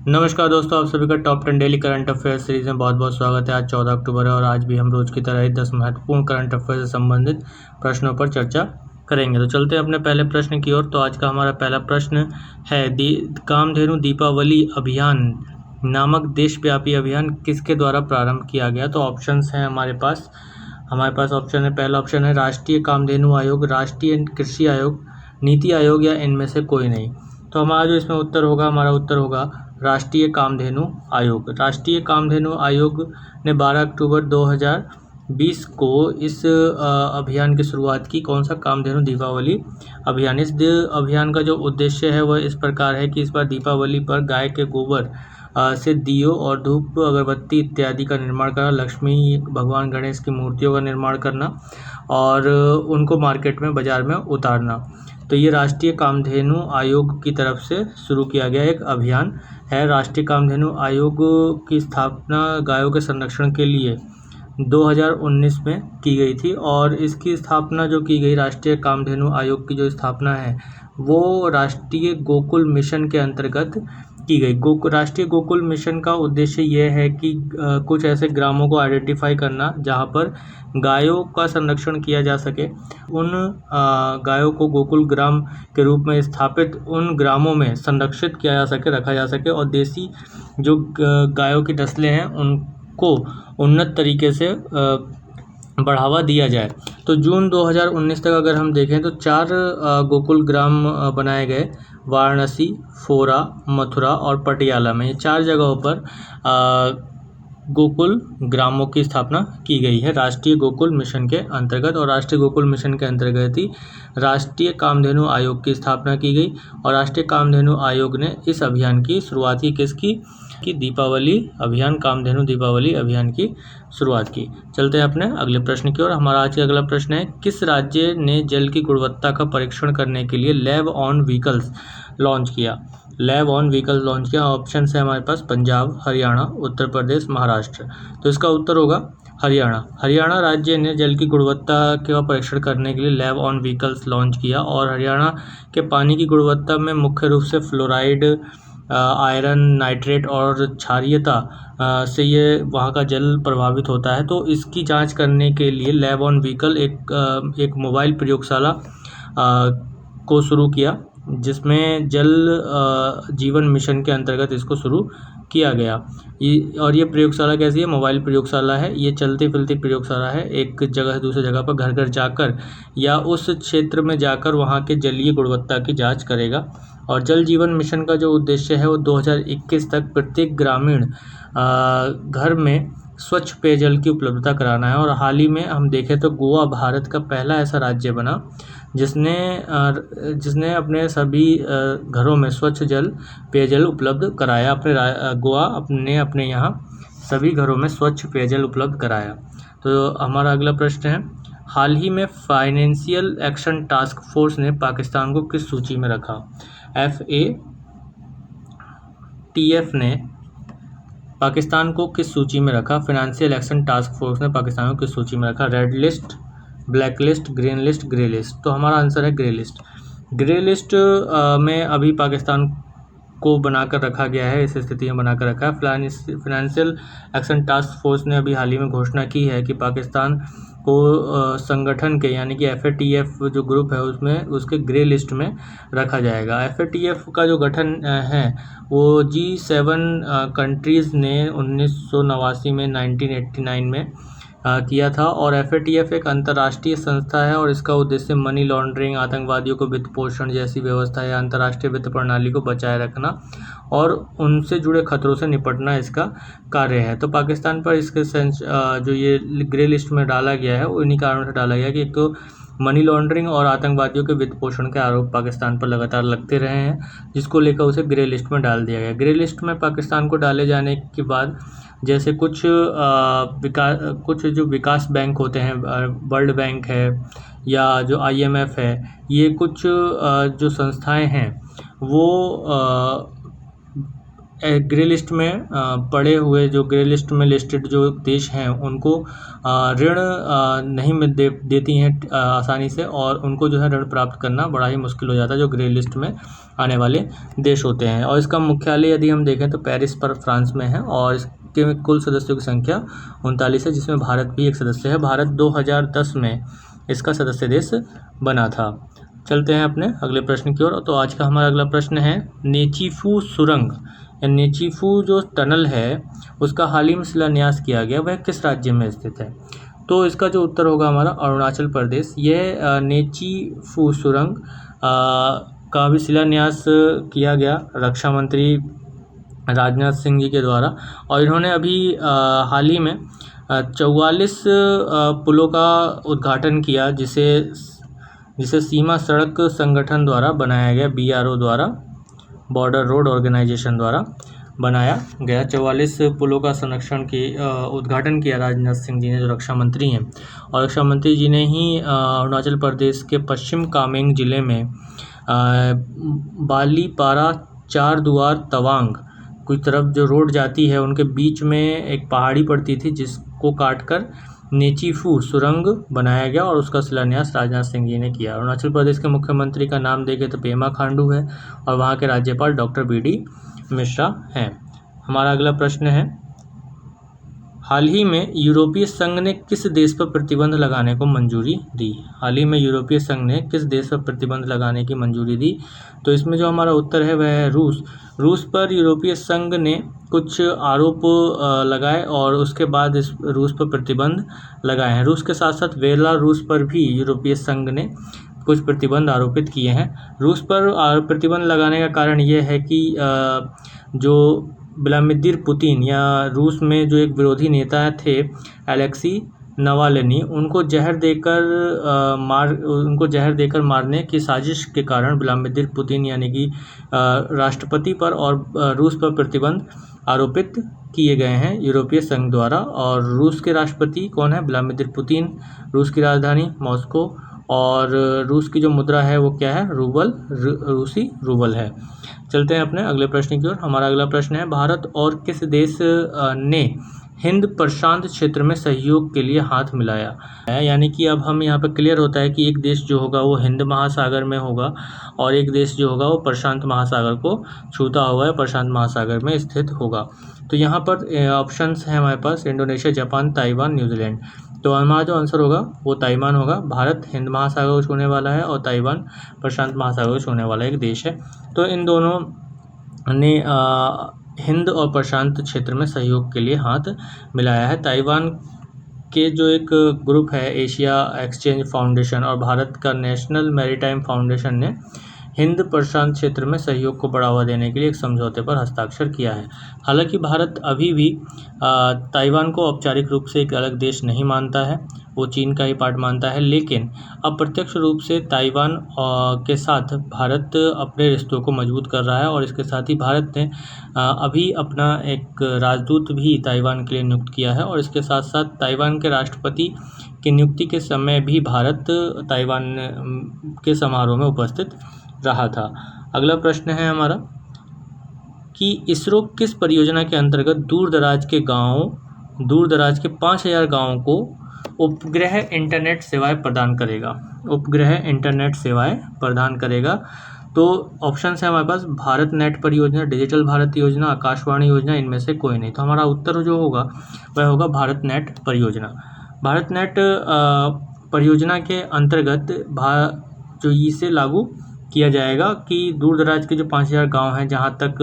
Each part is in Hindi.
नमस्कार दोस्तों, आप सभी का top 10 daily current affair series में बहुत बहुत स्वागत है। आज 14 अक्टूबर है और आज भी हम रोज की तरह ही 10 महत्वपूर्ण करंट अफेयर से संबंधित प्रश्नों पर चर्चा करेंगे। तो चलते हैं अपने पहले प्रश्न की ओर। तो आज का हमारा पहला प्रश्न है, कामधेनु दीपावली अभियान नामक देशव्यापी अभियान किसके द्वारा प्रारंभ किया गया। तो ऑप्शंस हैं हमारे पास ऑप्शन है, पहला ऑप्शन है राष्ट्रीय कामधेनु आयोग, राष्ट्रीय कृषि आयोग, नीति आयोग या इनमें से कोई नहीं। तो हमारा जो इसमें उत्तर होगा राष्ट्रीय कामधेनु आयोग। राष्ट्रीय कामधेनु आयोग ने 12 अक्टूबर 2020 को इस अभियान की शुरुआत की। कौन सा? कामधेनु दीपावली अभियान। इस अभियान का जो उद्देश्य है वह इस प्रकार है कि इस बार दीपावली पर गाय के गोबर से दियो और धूप अगरबत्ती इत्यादि का निर्माण करना, लक्ष्मी भगवान गणेश की मूर्तियों का निर्माण करना और उनको मार्केट में बाजार में उतारना। तो ये राष्ट्रीय कामधेनु आयोग की तरफ से शुरू किया गया एक अभियान है। राष्ट्रीय कामधेनु आयोग की स्थापना गायों के संरक्षण के लिए 2019 में की गई थी और इसकी स्थापना जो की गई, राष्ट्रीय कामधेनु आयोग की जो स्थापना है वो राष्ट्रीय गोकुल मिशन के अंतर्गत की गई। राष्ट्रीय गोकुल मिशन का उद्देश्य ये है कि कुछ ऐसे ग्रामों को आइडेंटिफाई करना जहाँ पर गायों का संरक्षण किया जा सके। उन गायों को गोकुल ग्राम के रूप में स्थापित उन ग्रामों में संरक्षित किया जा सके, रखा जा सके और देसी जो गायों की नस्लें हैं उनको उन्नत तरीके से बढ़ावा दिया जाए। तो जून 2019 तक अगर हम देखें तो 4 गोकुल ग्राम बनाए गए, वाराणसी, फोरा, मथुरा और पटियाला में। ये 4 जगहों पर गोकुल ग्रामों की स्थापना की गई है राष्ट्रीय गोकुल मिशन के अंतर्गत। और राष्ट्रीय गोकुल मिशन के अंतर्गत ही राष्ट्रीय कामधेनु आयोग की स्थापना की गई और राष्ट्रीय कामधेनु आयोग ने इस अभियान की शुरुआत की। किसकी? कि दीपावली अभियान, कामधेनु दीपावली अभियान की शुरुआत की। चलते हैं अपने अगले प्रश्न की ओर। हमारा आज का अगला प्रश्न है, किस राज्य ने जल की गुणवत्ता का परीक्षण करने के लिए लैब ऑन व्हीकल्स लॉन्च किया? लैब ऑन व्हीकल्स लॉन्च किया। ऑप्शन है हमारे पास पंजाब, हरियाणा, उत्तर प्रदेश, महाराष्ट्र। तो इसका उत्तर होगा हरियाणा। हरियाणा राज्य ने जल की गुणवत्ता का परीक्षण करने के लिए लैब ऑन व्हीकल्स लॉन्च किया और हरियाणा के पानी की गुणवत्ता में मुख्य रूप से फ्लोराइड, आयरन, नाइट्रेट और क्षारीयता से ये वहाँ का जल प्रभावित होता है। तो इसकी जांच करने के लिए लैब ऑन व्हीकल एक मोबाइल प्रयोगशाला को शुरू किया, जिसमें जल जीवन मिशन के अंतर्गत इसको शुरू किया गया। और ये प्रयोगशाला कैसी है? मोबाइल प्रयोगशाला है। ये चलती फिरती प्रयोगशाला है। एक जगह से दूसरी जगह पर घर घर जाकर या उस क्षेत्र में जाकर वहाँ के जलीय गुणवत्ता की जांच करेगा। और जल जीवन मिशन का जो उद्देश्य है वो 2021 तक प्रत्येक ग्रामीण घर में स्वच्छ पेयजल की उपलब्धता कराना है। और हाल ही में हम देखें तो गोवा भारत का पहला ऐसा राज्य बना जिसने अपने सभी घरों में स्वच्छ पेयजल उपलब्ध कराया। गोवा अपने यहाँ सभी घरों में स्वच्छ पेयजल उपलब्ध कराया। तो हमारा अगला प्रश्न है, हाल ही में फाइनेंशियल एक्शन टास्क फोर्स ने पाकिस्तान को किस सूची में रखा? FATF ने पाकिस्तान को किस सूची में रखा? फाइनेंशियल एक्शन टास्क फोर्स ने पाकिस्तान को किस सूची में रखा? Red list, black list, green list, grey list. तो हमारा आंसर है ग्रे लिस्ट। ग्रे लिस्ट में अभी पाकिस्तान को बनाकर रखा गया है, इस स्थिति में बनाकर रखा है। फाइनेंशियल एक्शन टास्क फोर्स ने अभी हाल ही में घोषणा की है कि पाकिस्तान को संगठन के यानी कि FATF जो ग्रुप है उसमें उसके ग्रे लिस्ट में रखा जाएगा। FATF का जो गठन है वो G7 कंट्रीज़ ने 1989 में 1989 में किया था। और FATF एक अंतर्राष्ट्रीय संस्था है और इसका उद्देश्य मनी लॉन्ड्रिंग, आतंकवादियों को वित्त पोषण जैसी व्यवस्था या अंतर्राष्ट्रीय वित्त प्रणाली को बचाए रखना और उनसे जुड़े खतरों से निपटना इसका कार्य है। तो पाकिस्तान पर इसके जो ये ग्रे लिस्ट में डाला गया है वो इन्हीं कारणों से डाला गया कि एक तो मनी लॉन्ड्रिंग और आतंकवादियों के वित्त पोषण के आरोप पाकिस्तान पर लगातार लगते रहे हैं, जिसको लेकर उसे ग्रे लिस्ट में डाल दिया गया। ग्रे लिस्ट में पाकिस्तान को डाले जाने के बाद जैसे कुछ जो विकास बैंक होते हैं, वर्ल्ड बैंक है या जो IMF है, ये कुछ जो संस्थाएं हैं वो ग्रे लिस्ट में पड़े हुए, जो ग्रे लिस्ट में लिस्टेड जो देश हैं उनको ऋण नहीं देती हैं आसानी से, और उनको जो है ऋण प्राप्त करना बड़ा ही मुश्किल हो जाता है, जो ग्रे लिस्ट में आने वाले देश होते हैं। और इसका मुख्यालय यदि हम देखें तो पेरिस पर फ्रांस में है, और इसके कुल सदस्यों की संख्या 39 है, जिसमें भारत भी एक सदस्य है। भारत 2010 में इसका सदस्य देश बना था। चलते हैं अपने अगले प्रश्न की ओर। तो आज का हमारा अगला प्रश्न है, नेचीफू सुरंग या नेचीफू जो टनल है उसका हाल ही में शिलान्यास किया गया, वह किस राज्य में स्थित है? तो इसका जो उत्तर होगा हमारा अरुणाचल प्रदेश। यह नेचीफू सुरंग का भी शिलान्यास किया गया रक्षा मंत्री राजनाथ सिंह जी के द्वारा, और इन्होंने अभी हाल ही में 44 पुलों का उद्घाटन किया, जिसे सीमा सड़क संगठन द्वारा बनाया गया, BRO द्वारा, बॉर्डर रोड ऑर्गेनाइजेशन द्वारा बनाया गया। 44 पुलों का संरक्षण की उद्घाटन किया राजनाथ सिंह जी ने, जो रक्षा मंत्री हैं। और रक्षा मंत्री जी ने ही अरुणाचल प्रदेश के पश्चिम कामेंग जिले में बालीपारा चारदुआर तवांग कुछ तरफ जो रोड जाती है, उनके बीच में एक पहाड़ी पड़ती थी, जिसको काटकर नेचीफू सुरंग बनाया गया, और उसका शिलान्यास राजनाथ सिंह जी ने किया। अरुणाचल प्रदेश के मुख्यमंत्री का नाम देखें तो पेमा खांडू है, और वहाँ के राज्यपाल डॉक्टर BD मिश्रा हैं। हमारा अगला प्रश्न है, हाल ही में यूरोपीय संघ ने किस देश पर प्रतिबंध लगाने को मंजूरी दी? हाल ही में यूरोपीय संघ ने किस देश पर प्रतिबंध लगाने की मंजूरी दी? तो इसमें जो हमारा उत्तर है वह है रूस। रूस पर यूरोपीय संघ ने कुछ आरोप लगाए, और उसके बाद इस रूस पर प्रतिबंध लगाए हैं। रूस के साथ साथ बेलारूस पर भी यूरोपीय संघ ने कुछ प्रतिबंध आरोपित किए हैं। रूस पर प्रतिबंध लगाने का कारण यह है कि जो व्लादिमीर पुतिन या रूस में जो एक विरोधी नेता थे अलेक्सी नवाल्नी, उनको जहर देकर मारने की साजिश के कारण व्लादिमीर पुतिन यानी कि राष्ट्रपति पर और रूस पर प्रतिबंध आरोपित किए गए हैं यूरोपीय संघ द्वारा। और रूस के राष्ट्रपति कौन है? Vladimir Putin. रूस की राजधानी मॉस्को, और रूस की जो मुद्रा है वो क्या है? रूबल, रूसी रूबल है। चलते हैं अपने अगले प्रश्न की ओर। हमारा अगला प्रश्न है, भारत और किस देश ने हिंद प्रशांत क्षेत्र में सहयोग के लिए हाथ मिलाया है? यानी कि अब हम यहाँ पर क्लियर होता है कि एक देश जो होगा वो हिंद महासागर में होगा, और एक देश जो होगा वो प्रशांत महासागर को छूता होगा, प्रशांत महासागर में स्थित होगा। तो यहाँ पर ऑप्शंस हैं हमारे पास, इंडोनेशिया, जापान, ताइवान, न्यूजीलैंड। तो हमारा जो आंसर होगा वो ताइवान होगा। भारत हिंद महासागर को छूने वाला है, और ताइवान प्रशांत महासागर को छूने वाला एक देश है। तो इन दोनों ने हिंद और प्रशांत क्षेत्र में सहयोग के लिए हाथ मिलाया है। ताइवान के जो एक ग्रुप है एशिया एक्सचेंज फाउंडेशन और भारत का नेशनल मैरीटाइम फाउंडेशन ने हिंद प्रशांत क्षेत्र में सहयोग को बढ़ावा देने के लिए एक समझौते पर हस्ताक्षर किया है। हालांकि भारत अभी भी ताइवान को औपचारिक रूप से एक अलग देश नहीं मानता है, वो चीन का ही पार्ट मानता है, लेकिन अप्रत्यक्ष रूप से ताइवान के साथ भारत अपने रिश्तों को मजबूत कर रहा है। और इसके साथ ही भारत ने अभी अपना एक राजदूत भी ताइवान के लिए नियुक्त किया है, और इसके साथ साथ ताइवान के राष्ट्रपति की नियुक्ति के समय भी भारत ताइवान के समारोह में उपस्थित रहा था। अगला प्रश्न है हमारा कि इसरो किस परियोजना के अंतर्गत दूर दराज के 5000 गाँवों को उपग्रह इंटरनेट सेवाएं प्रदान करेगा? उपग्रह इंटरनेट सेवाएं प्रदान करेगा। तो ऑप्शन है हमारे पास भारत नेट परियोजना, डिजिटल भारत योजना, आकाशवाणी योजना, इनमें से कोई नहीं। तो हमारा उत्तर जो होगा वह होगा भारत नेट परियोजना। भारत नेट परियोजना के अंतर्गत जो इसे लागू किया जाएगा कि दूर दराज के जो 5000 गाँव हैं जहां तक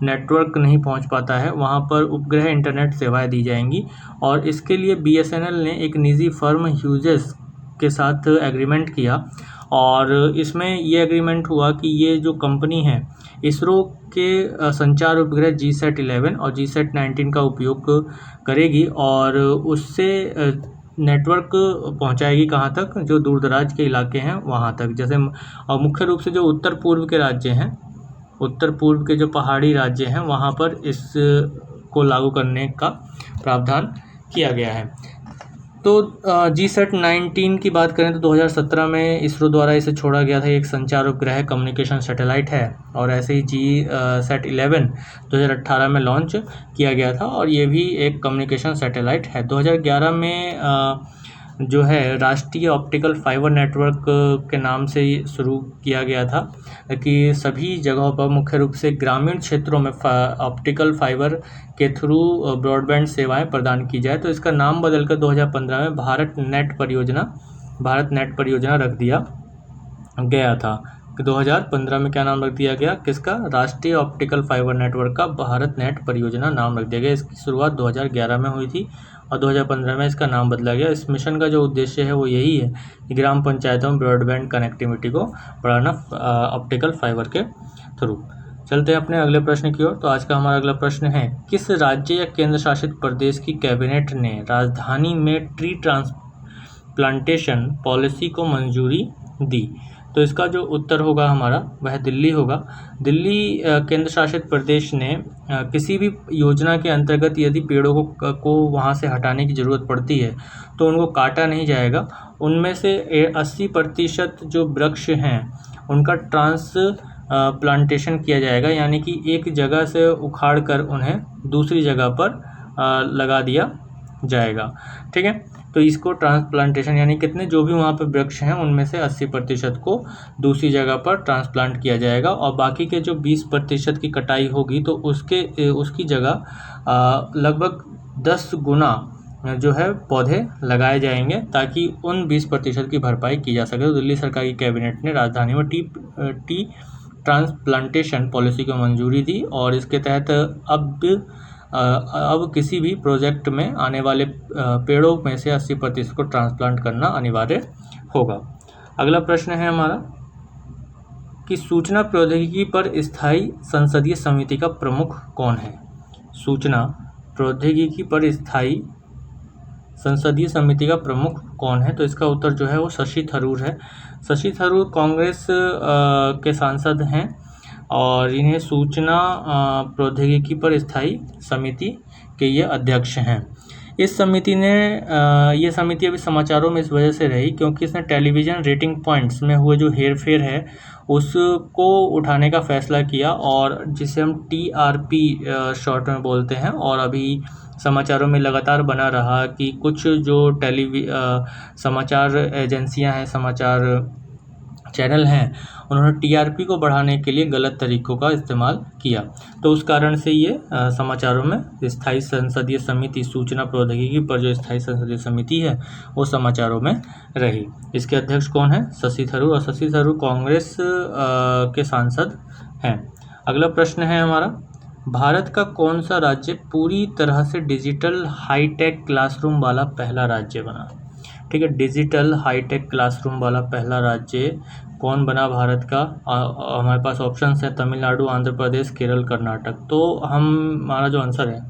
नेटवर्क नहीं पहुंच पाता है, वहां पर उपग्रह इंटरनेट सेवाएं दी जाएंगी। और इसके लिए BSNL ने एक निजी फर्म ह्यूजेस के साथ एग्रीमेंट किया, और इसमें ये एग्रीमेंट हुआ कि ये जो कंपनी है इसरो के संचार उपग्रह GSAT 11 और GSAT 19 का उपयोग करेगी, और उससे नेटवर्क पहुंचाएगी कहाँ तक? जो दूर दराज के इलाके हैं वहाँ तक। जैसे और मुख्य रूप से जो उत्तर पूर्व के राज्य हैं, उत्तर पूर्व के जो पहाड़ी राज्य हैं वहाँ पर इसको लागू करने का प्रावधान किया गया है। तो GSAT-19 की बात करें तो 2017 में इसरो द्वारा इसे छोड़ा गया था। एक संचार उपग्रह कम्युनिकेशन सैटेलाइट है। और ऐसे ही GSAT-11 2018 में लॉन्च किया गया था और ये भी एक कम्युनिकेशन सैटेलाइट है। 2011 में जो है राष्ट्रीय ऑप्टिकल फाइबर नेटवर्क के नाम से शुरू किया गया था कि सभी जगहों पर मुख्य रूप से ग्रामीण क्षेत्रों में ऑप्टिकल फाइबर के थ्रू ब्रॉडबैंड सेवाएं प्रदान की जाए। तो इसका नाम बदलकर 2015 में भारत नेट परियोजना रख दिया गया था। 2015 में क्या नाम रख दिया गया, किसका? राष्ट्रीय ऑप्टिकल फाइबर नेटवर्क का भारत नेट परियोजना नाम रख दिया गया। इसकी शुरुआत 2011 में हुई थी और 2015 में इसका नाम बदला गया। इस मिशन का जो उद्देश्य है वो यही है कि ग्राम पंचायतों में ब्रॉडबैंड कनेक्टिविटी को बढ़ाना ऑप्टिकल फाइबर के थ्रू। चलते हैं अपने अगले प्रश्न की ओर। तो आज का हमारा अगला प्रश्न है, किस राज्य या केंद्र शासित प्रदेश की कैबिनेट ने राजधानी में ट्री ट्रांसप्लांटेशन पॉलिसी को मंजूरी दी? तो इसका जो उत्तर होगा हमारा वह दिल्ली होगा। दिल्ली केंद्र शासित प्रदेश ने किसी भी योजना के अंतर्गत यदि पेड़ों को वहाँ से हटाने की ज़रूरत पड़ती है तो उनको काटा नहीं जाएगा। उनमें से 80% जो वृक्ष हैं उनका ट्रांसप्लांटेशन किया जाएगा, यानी कि एक जगह से उखाड़ कर उन्हें दूसरी जगह पर लगा दिया जाएगा। ठीक है, तो इसको ट्रांसप्लांटेशन यानी कितने जो भी वहाँ पे वृक्ष हैं उनमें से 80% को दूसरी जगह पर ट्रांसप्लांट किया जाएगा और बाकी के जो 20% की कटाई होगी तो उसकी जगह लगभग 10 गुना जो है पौधे लगाए जाएंगे ताकि उन 20% की भरपाई की जा सके। तो दिल्ली सरकार की कैबिनेट ने राजधानी में टी ट्रांसप्लांटेशन पॉलिसी को मंजूरी दी और इसके तहत अब किसी भी प्रोजेक्ट में आने वाले पेड़ों में से 80% को ट्रांसप्लांट करना अनिवार्य होगा। अगला प्रश्न है हमारा कि सूचना प्रौद्योगिकी पर स्थायी संसदीय समिति का प्रमुख कौन है? सूचना प्रौद्योगिकी पर स्थायी संसदीय समिति का प्रमुख कौन है? तो इसका उत्तर जो है वो शशि थरूर है। शशि थरूर कांग्रेस के सांसद हैं और इन्हें सूचना प्रौद्योगिकी पर स्थायी समिति के ये अध्यक्ष हैं। इस समिति ने ये समिति अभी समाचारों में इस वजह से रही क्योंकि इसने टेलीविज़न रेटिंग पॉइंट्स में हुए जो हेरफेर है उसको उठाने का फैसला किया और जिसे हम TRP शॉर्ट में बोलते हैं। और अभी समाचारों में लगातार बना रहा कि कुछ जो समाचार एजेंसियां हैं, समाचार चैनल हैं, उन्होंने TRP को बढ़ाने के लिए गलत तरीकों का इस्तेमाल किया। तो उस कारण से ये समाचारों में स्थायी संसदीय समिति सूचना प्रौद्योगिकी पर जो स्थायी संसदीय समिति है वो समाचारों में रही। इसके अध्यक्ष कौन है? शशि थरूर। और शशि थरूर कांग्रेस के सांसद हैं। अगला प्रश्न है हमारा, भारत का कौन सा राज्य पूरी तरह से डिजिटल हाईटेक क्लासरूम वाला पहला राज्य बना? ठीक है, डिजिटल हाईटेक क्लासरूम वाला पहला राज्य कौन बना भारत का? हमारे पास ऑप्शंस हैं तमिलनाडु, आंध्र प्रदेश, केरल, कर्नाटक। तो हमारा जो आंसर है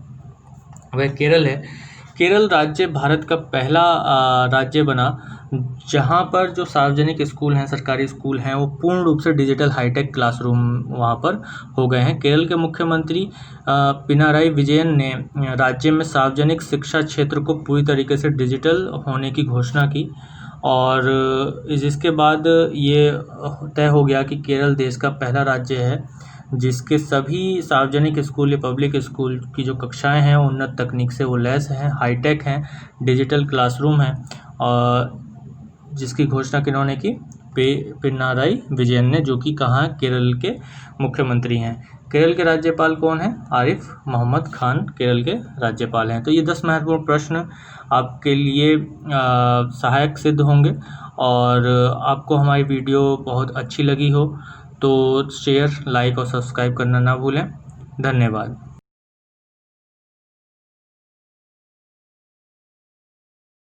वह केरल है। केरल राज्य भारत का पहला राज्य बना जहां पर जो सार्वजनिक स्कूल हैं, सरकारी स्कूल हैं, वो पूर्ण रूप से डिजिटल हाईटेक क्लासरूम वहां पर हो गए हैं। केरल के मुख्यमंत्री पिनाराई विजयन ने राज्य में सार्वजनिक शिक्षा क्षेत्र को पूरी तरीके से डिजिटल होने की घोषणा की और जिसके बाद ये तय हो गया कि केरल देश का पहला राज्य है जिसके सभी सार्वजनिक स्कूल या पब्लिक स्कूल की जो कक्षाएं हैं उन्नत तकनीक से वो लैस हैं, हाईटेक हैं, डिजिटल क्लासरूम हैं और जिसकी घोषणा किन्होंने की? पिनाराई विजयन ने, जो कि कहाँ केरल के मुख्यमंत्री हैं। केरल के राज्यपाल कौन है? आरिफ मोहम्मद खान केरल के राज्यपाल हैं। तो ये 10 महत्वपूर्ण प्रश्न आपके लिए सहायक सिद्ध होंगे और आपको हमारी वीडियो बहुत अच्छी लगी हो तो शेयर, लाइक और सब्सक्राइब करना ना भूलें। धन्यवाद।